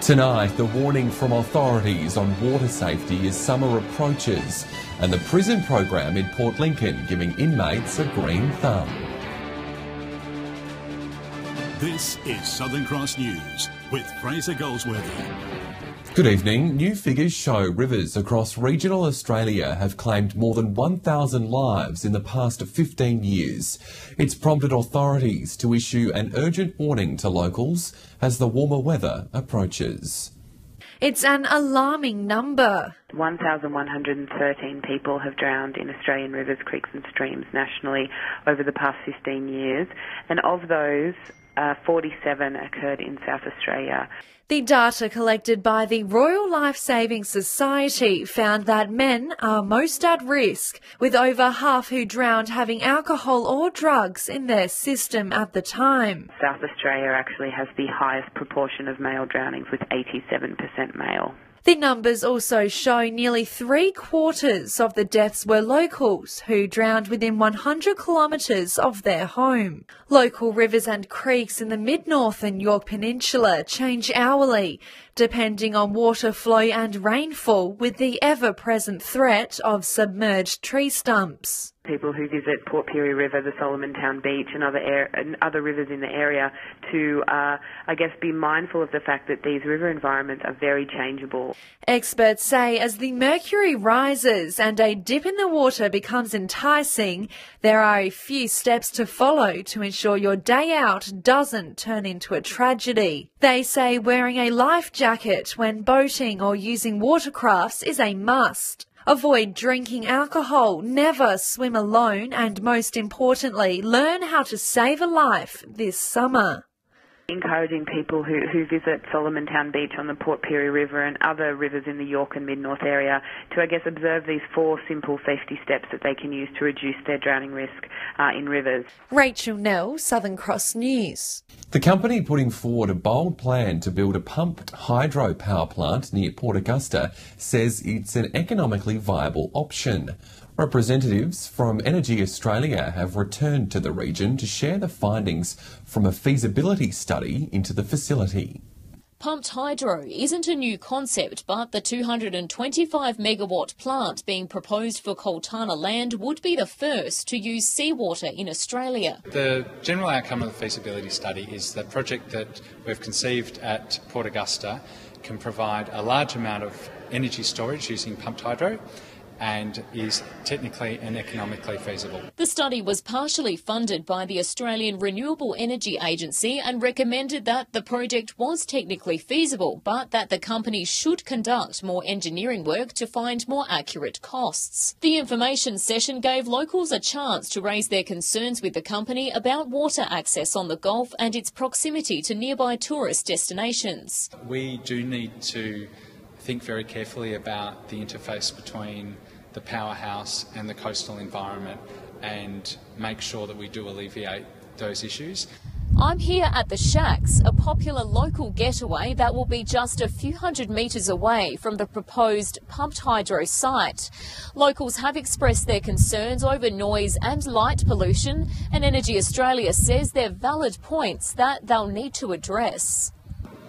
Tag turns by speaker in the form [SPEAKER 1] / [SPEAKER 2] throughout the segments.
[SPEAKER 1] Tonight, the warning from authorities on water safety as summer approaches, and the prison program in Port Lincoln giving inmates a green thumb.
[SPEAKER 2] This is Southern Cross News with Fraser Goldsworthy.
[SPEAKER 1] Good evening. New figures show rivers across regional Australia have claimed more than 1,000 lives in the past 15 years. It's prompted authorities to issue an urgent warning to locals as the warmer weather approaches.
[SPEAKER 3] It's an alarming number.
[SPEAKER 4] 1,113 people have drowned in Australian rivers, creeks and streams nationally over the past 15 years, and of those, 47 occurred in South Australia.
[SPEAKER 3] The data collected by the Royal Life Saving Society found that men are most at risk, with over half who drowned having alcohol or drugs in their system at the time.
[SPEAKER 4] South Australia actually has the highest proportion of male drownings, with 87% male.
[SPEAKER 3] The numbers also show nearly 3/4 of the deaths were locals who drowned within 100 kilometres of their home. Local rivers and creeks in the mid-northern Yorke Peninsula change hourly, depending on water flow and rainfall, with the ever-present threat of submerged tree stumps.
[SPEAKER 4] People who visit Port Pirie River, the Solomon Town Beach and other rivers in the area to, be mindful of the fact that these river environments are very changeable.
[SPEAKER 3] Experts say as the mercury rises and a dip in the water becomes enticing, there are a few steps to follow to ensure your day out doesn't turn into a tragedy. They say wearing a life jacket when boating or using watercrafts is a must. Avoid drinking alcohol, never swim alone, and most importantly, learn how to save a life this summer.
[SPEAKER 4] Encouraging people who visit Solomon Town Beach on the Port Pirie River and other rivers in the Yorke and Mid-North area to, observe these 4 simple safety steps that they can use to reduce their drowning risk in rivers.
[SPEAKER 3] Rachel Nell, Southern Cross News.
[SPEAKER 1] The company putting forward a bold plan to build a pumped hydro power plant near Port Augusta says it's an economically viable option. Representatives from Energy Australia have returned to the region to share the findings from a feasibility study into the facility.
[SPEAKER 5] Pumped hydro isn't a new concept, but the 225 megawatt plant being proposed for Coltana Land would be the first to use seawater in Australia.
[SPEAKER 6] The general outcome of the feasibility study is the project that we've conceived at Port Augusta can provide a large amount of energy storage using pumped hydro and is technically and economically feasible.
[SPEAKER 5] The study was partially funded by the Australian Renewable Energy Agency and recommended that the project was technically feasible, but that the company should conduct more engineering work to find more accurate costs. The information session gave locals a chance to raise their concerns with the company about water access on the Gulf and its proximity to nearby tourist destinations.
[SPEAKER 6] We do need to think very carefully about the interface between the powerhouse and the coastal environment and make sure that we do alleviate those issues.
[SPEAKER 5] I'm here at the Shacks, a popular local getaway that will be just a few hundred metres away from the proposed pumped hydro site. Locals have expressed their concerns over noise and light pollution, and Energy Australia says they're valid points that they'll need to address.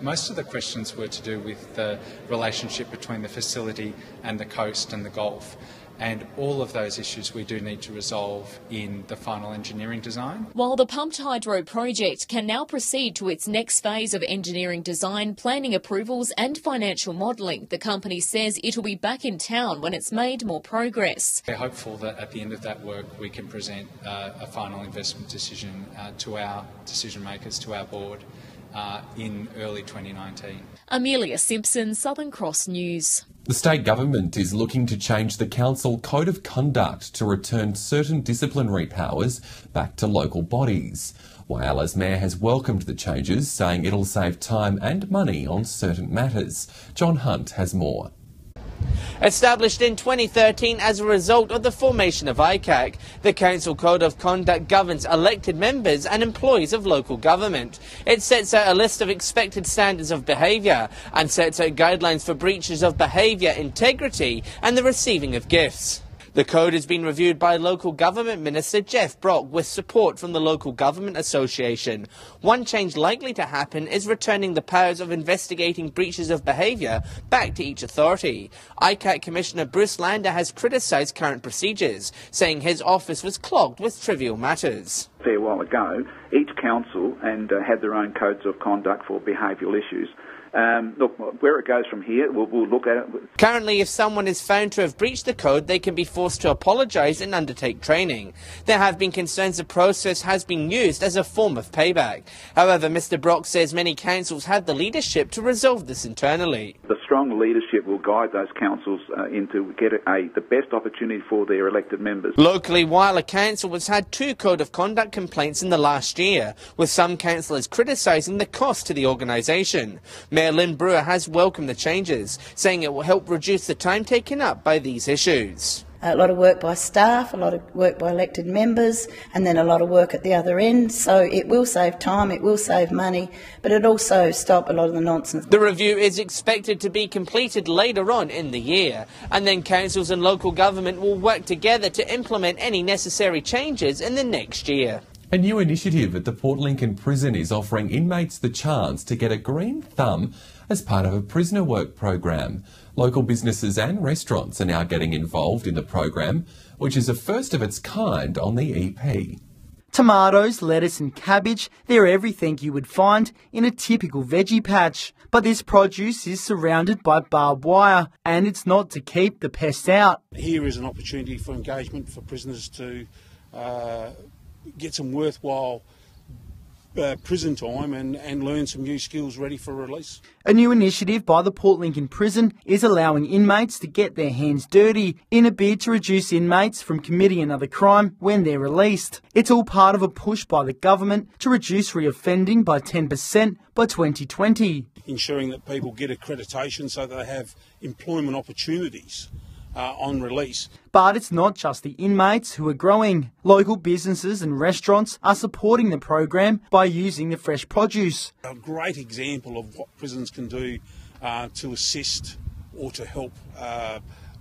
[SPEAKER 6] Most of the questions were to do with the relationship between the facility and the coast and the Gulf, and all of those issues we do need to resolve in the final engineering design.
[SPEAKER 5] While the pumped hydro project can now proceed to its next phase of engineering design, planning approvals and financial modelling, the company says it'll be back in town when it's made more progress.
[SPEAKER 6] We're hopeful that at the end of that work we can present a final investment decision to our decision makers, to our board, in early 2019.
[SPEAKER 5] Amelia Simpson, Southern Cross News.
[SPEAKER 1] The state government is looking to change the council code of conduct to return certain disciplinary powers back to local bodies. Whyala's mayor has welcomed the changes, saying it'll save time and money on certain matters. John Hunt has more.
[SPEAKER 7] Established in 2013 as a result of the formation of ICAC, the Council Code of Conduct governs elected members and employees of local government. It sets out a list of expected standards of behaviour and sets out guidelines for breaches of behaviour integrity and the receiving of gifts. The code has been reviewed by local government minister Jeff Brock with support from the Local Government Association. One change likely to happen is returning the powers of investigating breaches of behaviour back to each authority. ICAC Commissioner Bruce Lander has criticised current procedures, saying his office was clogged with trivial matters.
[SPEAKER 8] A fair while ago, each council had their own codes of conduct for behavioural issues. Look, where it goes from here, we'll look at it.
[SPEAKER 7] Currently, if someone is found to have breached the code, they can be forced to apologise and undertake training. There have been concerns the process has been used as a form of payback. However, Mr Brock says many councils have the leadership to resolve this internally.
[SPEAKER 8] The strong leadership will guide those councils into get the best opportunity for their elected members.
[SPEAKER 7] Locally, Whyalla Council has had 2 code of conduct complaints in the last year, with some councillors criticising the cost to the organisation. Mayor Lynn Brewer has welcomed the changes, saying it will help reduce the time taken up by these issues.
[SPEAKER 9] A lot of work by staff, a lot of work by elected members, and then a lot of work at the other end. So it will save time, it will save money, but it also stop a lot of the nonsense.
[SPEAKER 7] The review is expected to be completed later on in the year, and then councils and local government will work together to implement any necessary changes in the next year.
[SPEAKER 1] A new initiative at the Port Lincoln Prison is offering inmates the chance to get a green thumb as part of a prisoner work program. Local businesses and restaurants are now getting involved in the program, which is a first of its kind on the EP.
[SPEAKER 10] Tomatoes, lettuce and cabbage, they're everything you would find in a typical veggie patch. But this produce is surrounded by barbed wire, and it's not to keep the pests out.
[SPEAKER 11] Here is an opportunity for engagement for prisoners to get some worthwhile prison time and learn some new skills ready for release.
[SPEAKER 10] A new initiative by the Port Lincoln Prison is allowing inmates to get their hands dirty in a bid to reduce inmates from committing another crime when they're released. It's all part of a push by the government to reduce reoffending by 10% by 2020.
[SPEAKER 11] Ensuring that people get accreditation so that they have employment opportunities on release.
[SPEAKER 10] But it's not just the inmates who are growing. Local businesses and restaurants are supporting the program by using the fresh produce.
[SPEAKER 11] A great example of what prisons can do to assist or to help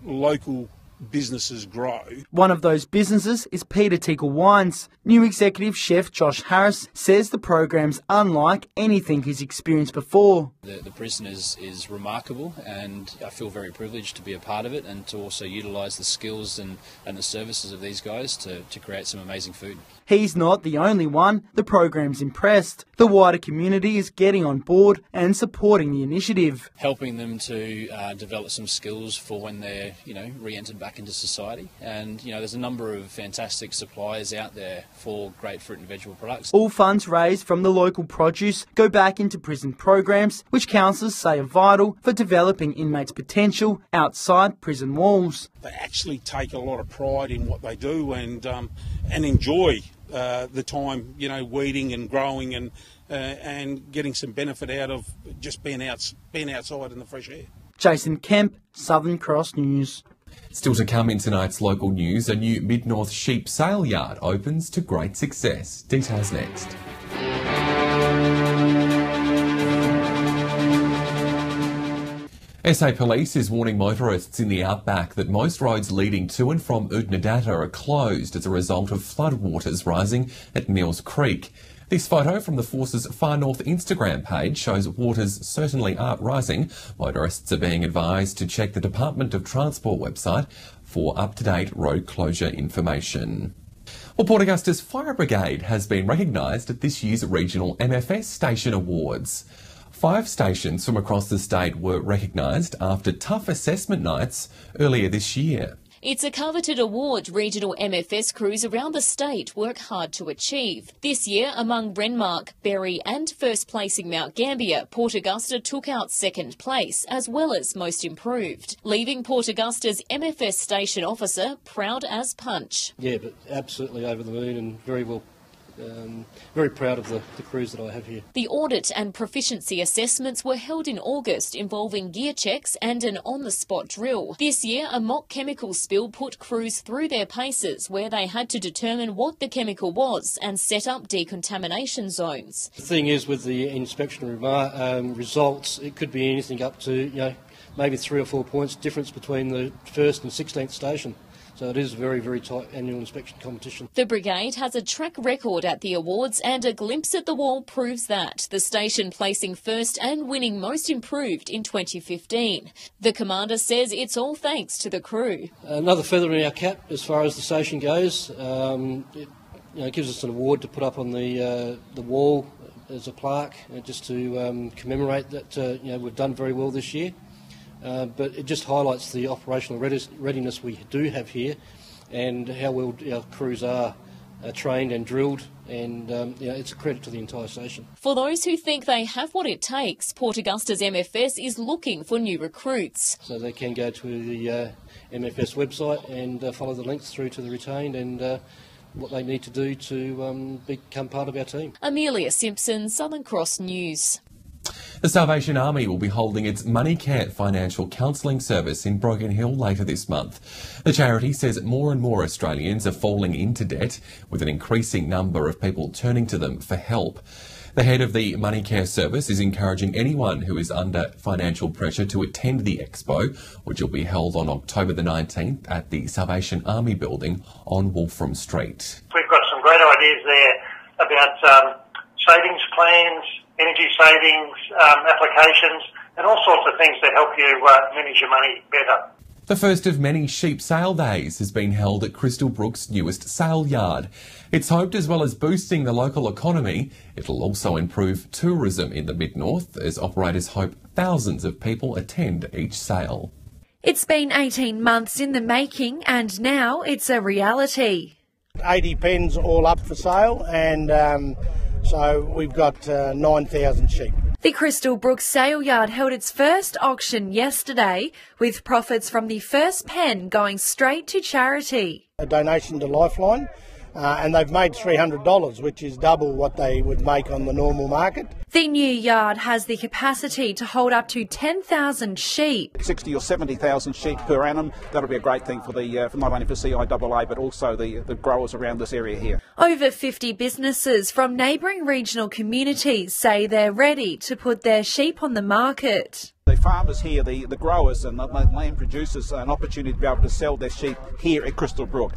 [SPEAKER 11] local businesses grow.
[SPEAKER 10] One of those businesses is Peter Tickle Wines. New executive chef Josh Harris says the program's unlike anything he's experienced before.
[SPEAKER 12] The prison is remarkable, and I feel very privileged to be a part of it and to also utilise the skills and the services of these guys to create some amazing food.
[SPEAKER 10] He's not the only one the program's impressed. The wider community is getting on board and supporting the initiative.
[SPEAKER 12] Helping them to develop some skills for when they're, re-entered back into society. And, there's a number of fantastic suppliers out there for great fruit and vegetable products.
[SPEAKER 10] All funds raised from the local produce go back into prison programs, which councillors say are vital for developing inmates' potential outside prison walls.
[SPEAKER 11] They actually take a lot of pride in what they do and enjoy the time, weeding and growing and getting some benefit out of just being outside in the fresh air.
[SPEAKER 10] Jason Kemp, Southern Cross News.
[SPEAKER 1] Still to come in tonight's local news, a new Mid-North sheep sale yard opens to great success. Details next. SA Police is warning motorists in the outback that most roads leading to and from Oodnadatta are closed as a result of floodwaters rising at Mills Creek. This photo from the Force's Far North Instagram page shows waters certainly aren't rising. Motorists are being advised to check the Department of Transport website for up-to-date road closure information. Well, Port Augusta's Fire Brigade has been recognised at this year's regional MFS Station Awards. 5 stations from across the state were recognised after tough assessment nights earlier this year.
[SPEAKER 5] It's a coveted award regional MFS crews around the state work hard to achieve. This year, among Renmark, Berry and first placing Mount Gambier, Port Augusta took out second place, as well as most improved, leaving Port Augusta's MFS station officer proud as punch.
[SPEAKER 13] Yeah, but absolutely over the moon and very proud of the crews that I have here.
[SPEAKER 5] The audit and proficiency assessments were held in August, involving gear checks and an on-the-spot drill. This year, a mock chemical spill put crews through their paces, where they had to determine what the chemical was and set up decontamination zones.
[SPEAKER 13] The thing is, with the inspection results, it could be anything up to, maybe 3 or 4 points difference between the first and 16th station. So it is a very, very tight annual inspection competition.
[SPEAKER 5] The brigade has a track record at the awards, and a glimpse at the wall proves that, the station placing first and winning most improved in 2015. The commander says it's all thanks to the crew.
[SPEAKER 13] Another feather in our cap as far as the station goes. It gives us an award to put up on the wall as a plaque, just to commemorate that we've done very well this year. But it just highlights the operational readiness we do have here, and how well our crews are trained and drilled, and it's a credit to the entire station.
[SPEAKER 5] For those who think they have what it takes, Port Augusta's MFS is looking for new recruits.
[SPEAKER 13] So they can go to the MFS website and follow the links through to the retained and what they need to do to become part of our team.
[SPEAKER 5] Amelia Simpson, Southern Cross News.
[SPEAKER 1] The Salvation Army will be holding its MoneyCare financial counselling service in Broken Hill later this month. The charity says more and more Australians are falling into debt, with an increasing number of people turning to them for help. The head of the MoneyCare service is encouraging anyone who is under financial pressure to attend the expo, which will be held on October the 19th at the Salvation Army building on Wolfram Street.
[SPEAKER 14] We've got some great ideas there about savings plans, energy savings, applications, and all sorts of things that help you manage your money better.
[SPEAKER 1] The first of many sheep sale days has been held at Crystal Brook's newest sale yard. It's hoped, as well as boosting the local economy, it'll also improve tourism in the Mid-North, as operators hope thousands of people attend each sale.
[SPEAKER 3] It's been 18 months in the making, and now it's a reality.
[SPEAKER 15] 80 pens all up for sale, and so we've got 9,000 sheep.
[SPEAKER 3] The Crystal Brook Sale Yard held its first auction yesterday, with profits from the first pen going straight to charity.
[SPEAKER 15] A donation to Lifeline, and they've made $300, which is double what they would make on the normal market.
[SPEAKER 3] The new yard has the capacity to hold up to 10,000 sheep.
[SPEAKER 8] 60 or 70,000 sheep per annum. That'll be a great thing for not only for CIAA but also the growers around this area here.
[SPEAKER 3] Over 50 businesses from neighbouring regional communities say they're ready to put their sheep on the market.
[SPEAKER 8] The farmers here, the growers and the land producers, an opportunity to be able to sell their sheep here at Crystal Brook.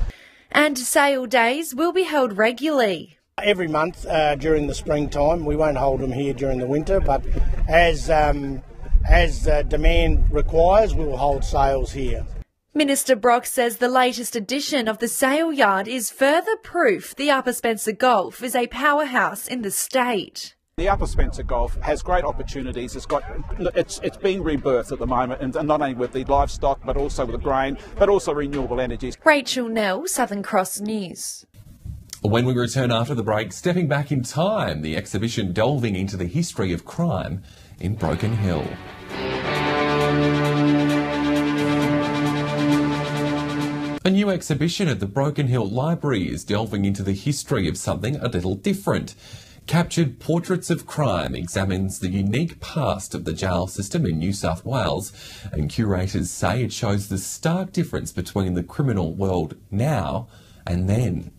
[SPEAKER 3] And sale days will be held regularly.
[SPEAKER 15] Every month during the springtime. We won't hold them here during the winter, but as demand requires, we will hold sales here.
[SPEAKER 3] Minister Brock says the latest edition of the sale yard is further proof the Upper Spencer Gulf is a powerhouse in the state.
[SPEAKER 8] The Upper Spencer Gulf has great opportunities. It's being rebirthed at the moment, and not only with the livestock, but also with the grain, but also renewable energies.
[SPEAKER 3] Rachel Nell, Southern Cross News.
[SPEAKER 1] When we return after the break, stepping back in time, the exhibition delving into the history of crime in Broken Hill. A new exhibition at the Broken Hill Library is delving into the history of something a little different. Captured Portraits of Crime examines the unique past of the jail system in New South Wales, and curators say it shows the stark difference between the criminal world now and then.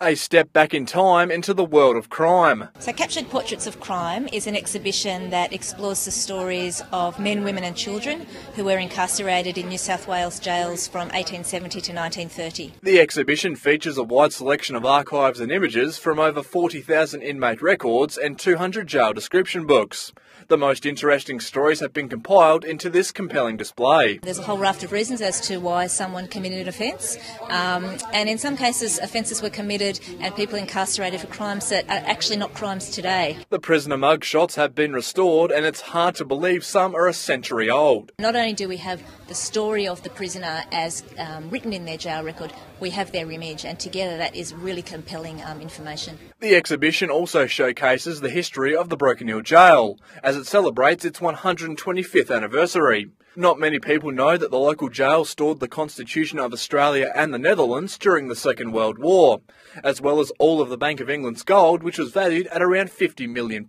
[SPEAKER 16] A step back in time into the world of crime.
[SPEAKER 17] So Captured Portraits of Crime is an exhibition that explores the stories of men, women and children who were incarcerated in New South Wales jails from 1870 to 1930.
[SPEAKER 16] The exhibition features a wide selection of archives and images from over 40,000 inmate records and 200 jail description books. The most interesting stories have been compiled into this compelling display.
[SPEAKER 17] There's a whole raft of reasons as to why someone committed an offence, and in some cases offences were committed and people incarcerated for crimes that are actually not crimes today.
[SPEAKER 16] The prisoner mugshots have been restored, and it's hard to believe some are a century old.
[SPEAKER 17] Not only do we have the story of the prisoner as written in their jail record, we have their image, and together that is really compelling information.
[SPEAKER 16] The exhibition also showcases the history of the Broken Hill Jail, as it celebrates its 125th anniversary. Not many people know that the local jail stored the Constitution of Australia and the Netherlands during the Second World War, as well as all of the Bank of England's gold, which was valued at around £50 million.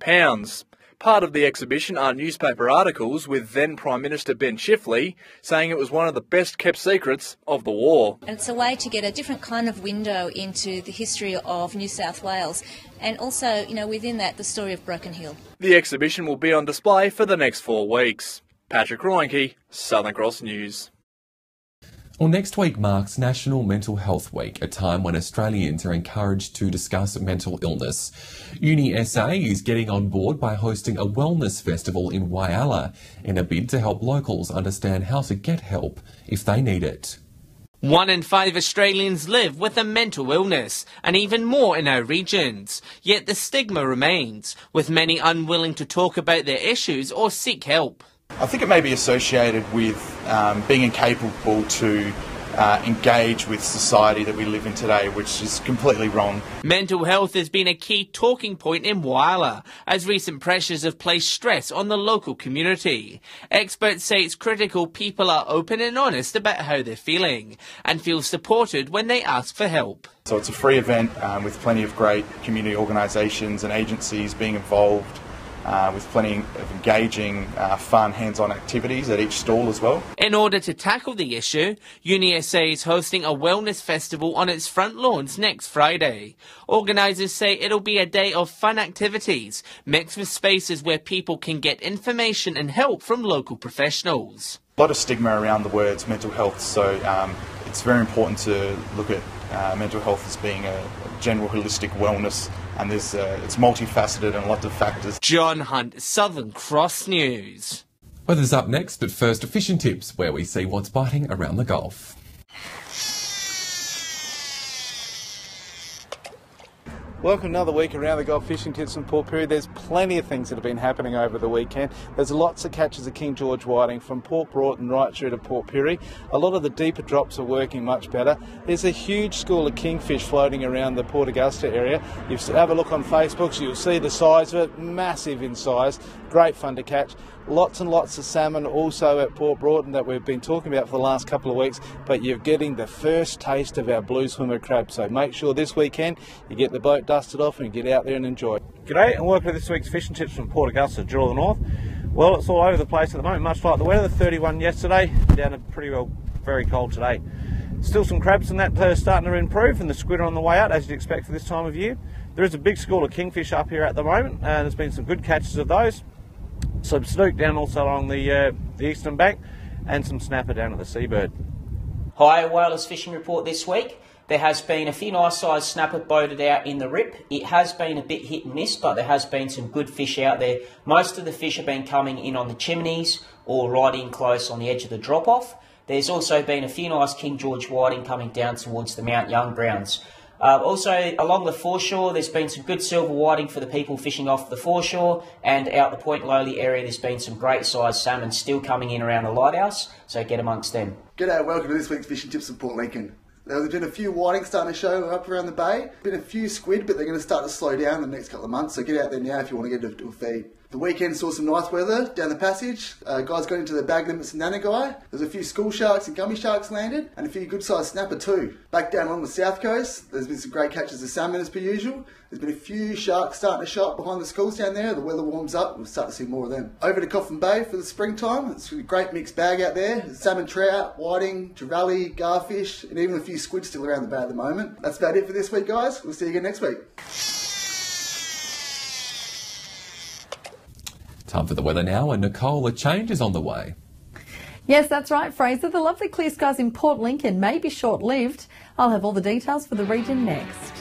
[SPEAKER 16] Part of the exhibition are newspaper articles with then Prime Minister Ben Chifley saying it was one of the best kept secrets of the war.
[SPEAKER 17] And it's a way to get a different kind of window into the history of New South Wales, and also, within that, the story of Broken Hill.
[SPEAKER 16] The exhibition will be on display for the next 4 weeks. Patrick Reinke, Southern Cross News.
[SPEAKER 1] Well, next week marks National Mental Health Week, a time when Australians are encouraged to discuss mental illness. Uni SA is getting on board by hosting a wellness festival in Whyalla in a bid to help locals understand how to get help if they need it.
[SPEAKER 7] 1 in 5 Australians live with a mental illness, and even more in our regions. Yet the stigma remains, with many unwilling to talk about their issues or seek help.
[SPEAKER 18] I think it may be associated with being incapable to engage with society that we live in today, which is completely wrong.
[SPEAKER 7] Mental health has been a key talking point in Whyalla, as recent pressures have placed stress on the local community. Experts say it's critical people are open and honest about how they're feeling, and feel supported when they ask for help.
[SPEAKER 18] So it's a free event with plenty of great community organisations and agencies being involved. With plenty of engaging, fun, hands-on activities at each stall as well.
[SPEAKER 7] In order to tackle the issue, Uni SA is hosting a wellness festival on its front lawns next Friday. Organisers say it'll be a day of fun activities, mixed with spaces where people can get information and help from local professionals.
[SPEAKER 18] A lot of stigma around the words mental health, so it's very important to look at mental health as being a general holistic wellness, and it's multifaceted and lots of factors.
[SPEAKER 7] John Hunt, Southern Cross News.
[SPEAKER 1] Weather's up next, but first, fishing tips, where we see what's biting around the Gulf.
[SPEAKER 8] Welcome another week around the Gulf Fishing Tips from Port Pirie. There's plenty of things that have been happening over the weekend. There's lots of catches of King George whiting from Port Broughton right through to Port Pirie. A lot of the deeper drops are working much better. There's a huge school of kingfish floating around the Port Augusta area. You have a look on Facebook, so you'll see the size of it, massive in size, great fun to catch. Lots and lots of salmon also at Port Broughton that we've been talking about for the last couple of weeks, but you're getting the first taste of our blue swimmer crab, so make sure this weekend you get the boat dusted off and get out there and enjoy.
[SPEAKER 19] G'day and welcome to this week's Fishing Tips from Port Augusta, Jewel of the North. Well, it's all over the place at the moment, much like the weather. 31 yesterday, down to pretty well very cold today. Still some crabs and that starting to improve, and the squid are on the way out, as you'd expect for this time of year. There is a big school of kingfish up here at the moment, and there's been some good catches of those. Some snook down also along the eastern bank, and some snapper down at the Seabird.
[SPEAKER 20] Hi, Whalers Fishing Report this week. There has been a few nice sized snapper boated out in the Rip. It has been a bit hit and miss, but there has been some good fish out there. Most of the fish have been coming in on the chimneys or right in close on the edge of the drop off. There's also been a few nice King George whiting coming down towards the Mount Young grounds. Also, along the foreshore, there's been some good silver whiting for the people fishing off the foreshore, and out the Point Lowly area, there's been some great sized salmon still coming in around the lighthouse, so get amongst them.
[SPEAKER 21] G'day, welcome to this week's Fishing Tips from Port Lincoln. There's been a few whiting starting to show up around the bay. Been a few squid, but they're going to start to slow down in the next couple of months, so get out there now if you want to get to a feed. The weekend saw some nice weather down the passage. Guys got into the bag limits in Nanagai. There's a few school sharks and gummy sharks landed, and a few good sized snapper too. Back down along the south coast, there's been some great catches of salmon as per usual. There's been a few sharks starting to show up behind the schools down there. The weather warms up, we'll start to see more of them. Over to Coffin Bay for the springtime. It's a great mixed bag out there. There's salmon, trout, whiting, trevally, garfish, and even a few squid still around the bay at the moment. That's about it for this week, guys. We'll see you again next week.
[SPEAKER 1] Time for the weather now, and Nicole, a change is on the way.
[SPEAKER 22] Yes, that's right, Fraser. The lovely clear skies in Port Lincoln may be short-lived. I'll have all the details for the region next.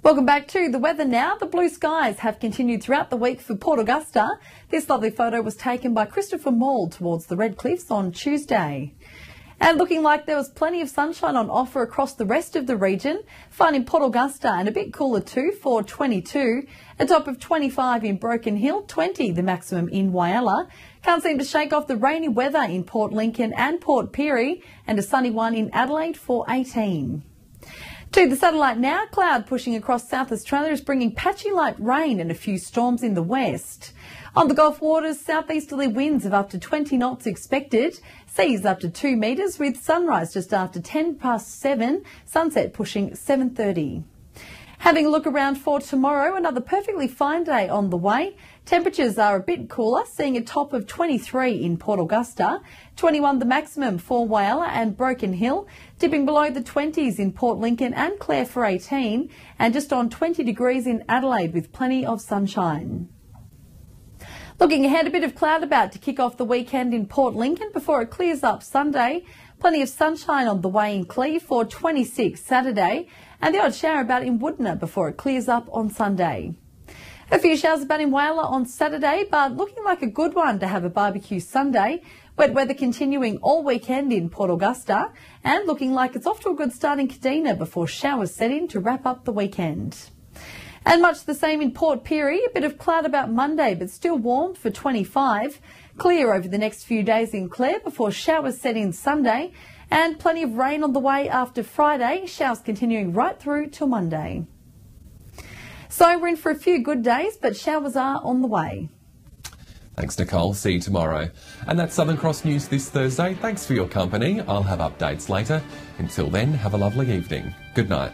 [SPEAKER 22] Welcome back to the weather now. The blue skies have continued throughout the week for Port Augusta. This lovely photo was taken by Christopher Maul towards the Red Cliffs on Tuesday. And looking like there was plenty of sunshine on offer across the rest of the region. Fun in Port Augusta and a bit cooler too for 22. A top of 25 in Broken Hill, 20 the maximum in Whyalla. Can't seem to shake off the rainy weather in Port Lincoln and Port Pirie, and a sunny one in Adelaide for 18. To the satellite now, cloud pushing across South Australia is bringing patchy light rain and a few storms in the west. On the Gulf waters, southeasterly winds of up to 20 knots expected. Seas up to 2 metres with sunrise just after 7:10, sunset pushing 7:30. Having a look around for tomorrow, another perfectly fine day on the way. Temperatures are a bit cooler, seeing a top of 23 in Port Augusta, 21 the maximum for Whyalla and Broken Hill, dipping below the 20s in Port Lincoln and Clare for 18, and just on 20 degrees in Adelaide with plenty of sunshine. Looking ahead, a bit of cloud about to kick off the weekend in Port Lincoln before it clears up Sunday. Plenty of sunshine on the way in Cleve for 26 Saturday, and the odd shower about in Woodner before it clears up on Sunday. A few showers about in Whyalla on Saturday, but looking like a good one to have a barbecue Sunday. Wet weather continuing all weekend in Port Augusta, and looking like it's off to a good start in Kadina before showers set in to wrap up the weekend. And much the same in Port Pirie, a bit of cloud about Monday, but still warm for 25. Clear over the next few days in Clare before showers set in Sunday, and plenty of rain on the way after Friday, showers continuing right through till Monday. So we're in for a few good days, but showers are on the way.
[SPEAKER 1] Thanks, Nicole. See you tomorrow. And that's Southern Cross News this Thursday. Thanks for your company. I'll have updates later. Until then, have a lovely evening. Good night.